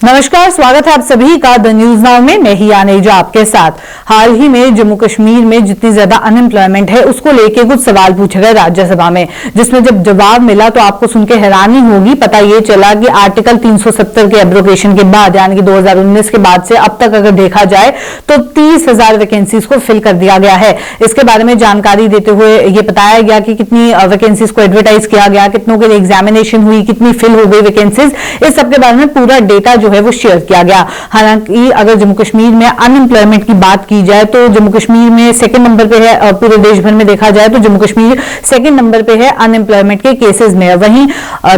नमस्कार, स्वागत है आप सभी का द न्यूज नाउ में। मैं ही आनेजा आपके साथ। हाल ही में जम्मू कश्मीर में जितनी ज्यादा अनएम्प्लॉयमेंट है उसको लेके कुछ सवाल पूछे गए राज्यसभा में, जिसमें जब जवाब मिला तो आपको सुन के हैरानी होगी। पता ये चला कि आर्टिकल 370 के एब्रोगेशन के बाद यानी कि 2019 के बाद से अब तक अगर देखा जाए तो 30,000 वैकेंसीज को फिल कर दिया गया है। इसके बारे में जानकारी देते हुए ये बताया गया कि कितनी वैकेंसीज को एडवर्टाइज किया गया, कितनों के लिए एग्जामिनेशन हुई, कितनी फिल हो गई वैकेंसीज, इस सब के बारे में पूरा डेटा जो है वो शेयर किया गया। हालांकि अगर जम्मू कश्मीर में अनएम्प्लॉयमेंट की बात की जाए तो जम्मू कश्मीर में सेकंड नंबर पे है। पूरे देश भर में देखा जाए तो जम्मू कश्मीर सेकंड नंबर पे है अनएम्प्लॉयमेंट के केसेस में। वहीं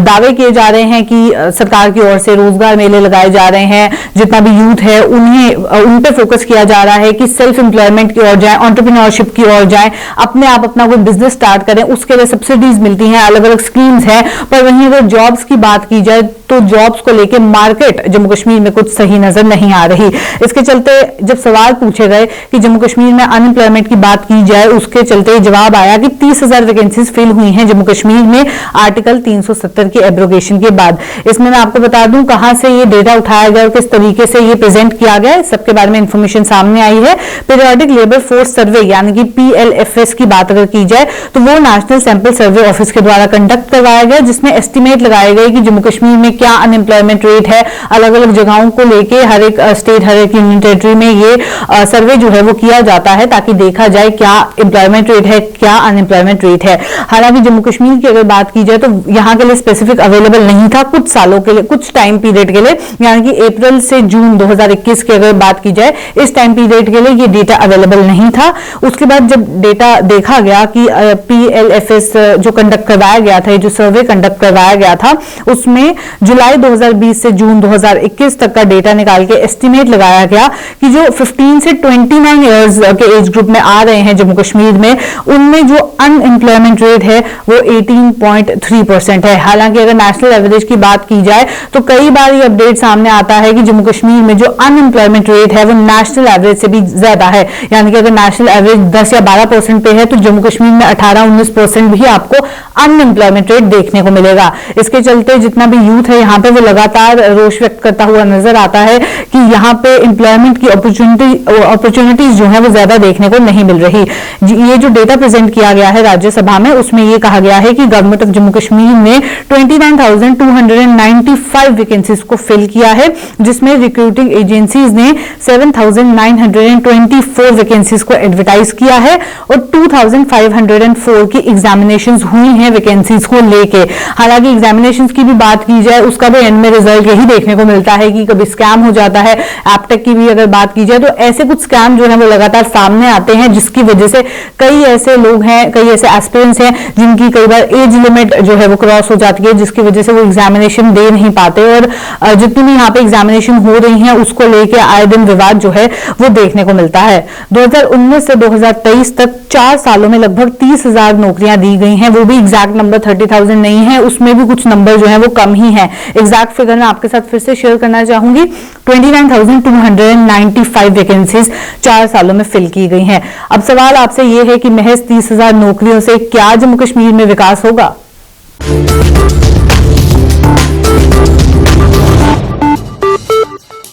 दावे किए जा रहे हैं कि सरकार की ओर से रोजगार मेले लगाए जा रहे हैं, जितना भी यूथ है उन पे फोकस किया जा रहा है कि सेल्फ एम्प्लॉयमेंट की ओर जाए, एंटरप्रेन्योरशिप की ओर जाए, अपने आप अपना कोई बिजनेस स्टार्ट करें। उसके लिए सब्सिडीज मिलती हैं, अलग अलग स्कीम्स हैं। पर वहीं अगर जॉब्स की बात की जाए तो जॉब्स को लेकर मार्केट जम्मू कश्मीर में कुछ सही नजर नहीं आ रही। इसके चलते जब सवाल पूछे गए कि जम्मू कश्मीर में अनएम्प्लॉयमेंट की बात की जाए, उसके चलते जवाब आया कि 30,000 वैकेंसीज फिल हुई हैं जम्मू कश्मीर में आर्टिकल 370 के एब्रोगेशन के बाद। इसमें मैं आपको बता दूं कहां से ये डेटा उठाया गया और किस तरीके से ये प्रेजेंट किया गया, सबके बारे में इंफॉर्मेशन सामने आई है। पीरियोडिक लेबर फोर्स सर्वे यानी कि PLFS की बात अगर की जाए तो वो नेशनल सैंपल सर्वे ऑफिस के द्वारा कंडक्ट करवाया गया, जिसमें एस्टिमेट लगाए गए कि जम्मू कश्मीर में क्या अनएम्प्लॉयमेंट रेट है। अलग अलग जगहों को लेके हर एक स्टेट, हर एक यूनियन टेरिटरी में ये सर्वे जो है वो किया जाता है ताकि देखा जाए क्या एम्प्लॉयमेंट रेट है, क्या अनएम्प्लॉयमेंट रेट है। हालांकि जम्मू कश्मीर की अगर बात की जाए तो यहाँ के लिए स्पेसिफिक अवेलेबल नहीं था कुछ सालों के लिए, कुछ टाइम पीरियड के लिए, यानी कि अप्रैल से जून 2021 की अगर बात की जाए इस टाइम पीरियड के लिए ये डेटा अवेलेबल नहीं था। उसके बाद जब डेटा देखा गया कि PLFS जो कंडक्ट करवाया गया था, जो सर्वे कंडक्ट करवाया गया था, उसमें जुलाई 2020 से जून 2021 तक का डेटा निकाल के एस्टिमेट लगाया गया कि जो 15 से 29 इयर्स के एज ग्रुप में आ रहे हैं जम्मू कश्मीर में, उनमें जो अनएम्प्लॉयमेंट रेट है वो 18.3% है। हालांकि अगर नेशनल एवरेज की बात की जाए तो कई बार ये अपडेट सामने आता है कि जम्मू कश्मीर में जो अनएम्प्लॉयमेंट रेट है वो नेशनल एवरेज से भी ज्यादा है। यानी कि अगर नेशनल एवरेज 10 या 12% पे है तो जम्मू कश्मीर में 18-19% भी आपको अनएम्प्लॉयमेंट रेट देखने को मिलेगा। इसके चलते जितना भी यूथ है यहाँ पे वो लगातार रोष व्यक्त करता हुआ नजर आता है कि यहाँ पे एम्प्लॉयमेंट की अपॉर्चुनिटीज जो है वो ज्यादा देखने को नहीं मिल रही। ये जो डेटा प्रेजेंट किया गया है राज्यसभा में, उसमें ये कहा गया है कि गवर्नमेंट ऑफ जम्मू कश्मीर ने 29,295 वैकेंसीज को फिल किया है, जिसमें रिक्रूटिंग एजेंसीज ने 7,924 वैकेंसीज को एडवर्टाइज किया है और 2,504 की एग्जामिनेशंस हुई हैं वैकेंसीज को लेके। हालांकि एग्जामिनेशंस की भी बात की जाए उसका भी एंड में रिजल्ट यही देखने को मिलता है कि कभी स्कैम हो जाता है। एपटेक की भी अगर बात की जाए तो ऐसे कुछ स्कैम जो है वो लगातार सामने आते हैं, जिसकी वजह से कई ऐसे लोग हैं, कई ऐसे एस्पिरेंट्स हैं जिनकी कई बार एज लिमिट जो है वो क्रॉस हो जाती है, जिसकी वजह से वो एग्जामिनेशन दे नहीं पाते। और जितनी भी यहाँ पे एग्जामिनेशन हो रही है उसको लेकर आए दिन विवाद जो है वो देखने को मिलता है। 2019 से 2023 तक 4 सालों में लगभग 30,000 नौकरियां दी गई हैं। वो भी एग्जैक्ट नंबर 30,000 नहीं है, उसमें भी कुछ नंबर जो है वो कम ही है। एग्जैक्ट फिगर मैं आपके साथ फिर से शेयर करना चाहूंगी। 29,295 वैकेंसीज 4 सालों में फिल की गई हैं। अब सवाल आपसे यह है कि महज 30,000 नौकरियों से क्या जम्मू कश्मीर में विकास होगा?